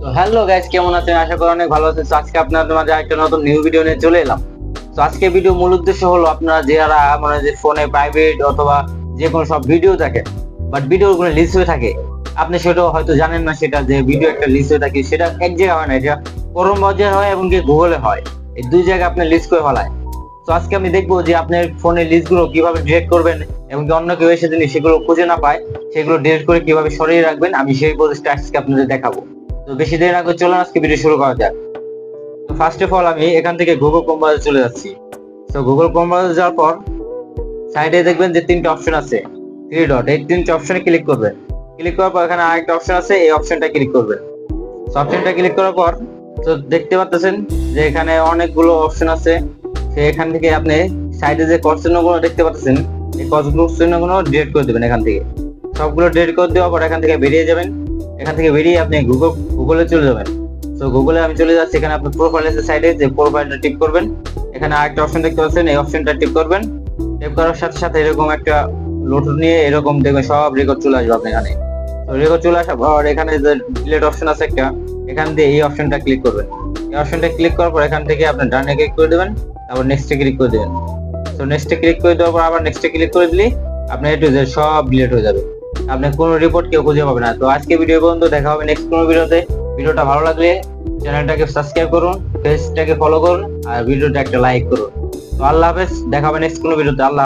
তো hello guys, কেমন আছেন? আশা করি অনেক ভালো আছেন। তো আজকে আপনাদের মাঝে একটা নতুন নিউ ভিডিও নিয়ে চলে এলাম। তো আজকে ভিডিও মূল উদ্দেশ্য হলো, আপনারা যারা মানে যে ফোনে প্রাইভেট অথবা যে কোনো সব ভিডিও থাকে, বাট ভিডিও গুলো লিস্ট হয়ে থাকে, আপনি সেটাও হয়তো জানেন না, সেটা যে ভিডিও একটা লিস্ট হয়ে থাকে সেটা এক জায়গায় হয় না, এটা ক্রোম ব্রাউজার হয় এবং কি গুগলে হয়। এই দুই জায়গায় আপনি লিস্ট করে ফেলায়। তো আজকে আমি দেখবো যে আপনার ফোনের লিস্ট গুলো কিভাবে ডিলিট করবেন এবং কি অন্য কেউ এসে যদি সেগুলো খুঁজে না পায় সেগুলো ডিলিট করে কিভাবে সরিয়ে রাখবেন, আমি সেই প্রসেসটা আজকে আপনাদের দেখাবো। তো বেশি দেরি না করে চলুন আজকে ভিডিও শুরু করা যাক। তো ফার্স্ট অফ অল আমি এখান থেকে গুগল ক্রোম ব্রাউজারে চলে যাচ্ছি। তো গুগল ক্রোম ব্রাউজারে যাওয়ার পর সাইডে দেখবেন যে তিনটে অপশন আছে, থ্রি ডট, এই তিনটে অপশনে ক্লিক করবেন। ক্লিক করার পর এখানে আরেকটা অপশন আছে, এই অপশনটা ক্লিক করবেন। তো অপশনটা ক্লিক করার পর তো দেখতে পাচ্ছেন যে এখানে অনেকগুলো অপশন আছে। তো এখান থেকে আপনি সাইডে যে ক্রস চিহ্নগুলো দেখতে পাচ্ছেন, এই ক্রস চিহ্নগুলো ডিলিট করে দেবেন। এখান থেকে সবগুলো ডিলিট করে দেওয়ার পর এখান থেকে বেরিয়ে যাবেন। এখান থেকে বেরিয়ে আপনি গুগলে চলে যাবেন। তো গুগলে আমি চলে যাচ্ছি। এখানে আপনি প্রোফাইল সাইডে যে প্রোফাইলটা টিপ করবেন, এখানে আরেকটা অপশন দেখতে পাচ্ছেন, এই অপশনটা টিপ করবেন। টিপ করার সাথে সাথে এরকম একটা লোড নিয়ে এরকম দেখবেন সব রেকর্ড চলে আসবে আপনার এখানে। তো রেকর্ড চলে আসার পর এখানে যে ডিলিট অপশন আছে একটা, এখান দিয়ে এই অপশনটা ক্লিক করবেন। এই অপশনটা ক্লিক করার পর এখান থেকে আপনি ডানে ক্লিক করে দেবেন, তারপর নেক্সটে ক্লিক করে দেবেন। তো নেক্সটে ক্লিক করে দেওয়ার পর আবার নেক্সটে ক্লিক করে দিলে আপনার এ টু জেড সব ডিলিট হয়ে যাবে। আপনি কোনো রিপোর্ট কেউ খুঁজে পাবে না। তো আজকে ভিডিও পর্যন্ত, দেখা হবে নেক্সট কোনো ভিডিওতে। ভিডিওটা ভালো লাগলে চ্যানেলটাকে সাবস্ক্রাইব করুন, পেজটাকে ফলো করুন আর ভিডিওটা একটা লাইক করুন। তো আল্লাহ হাফেজ, দেখা হবে নেক্সট কোনো ভিডিওতে। আল্লাহ।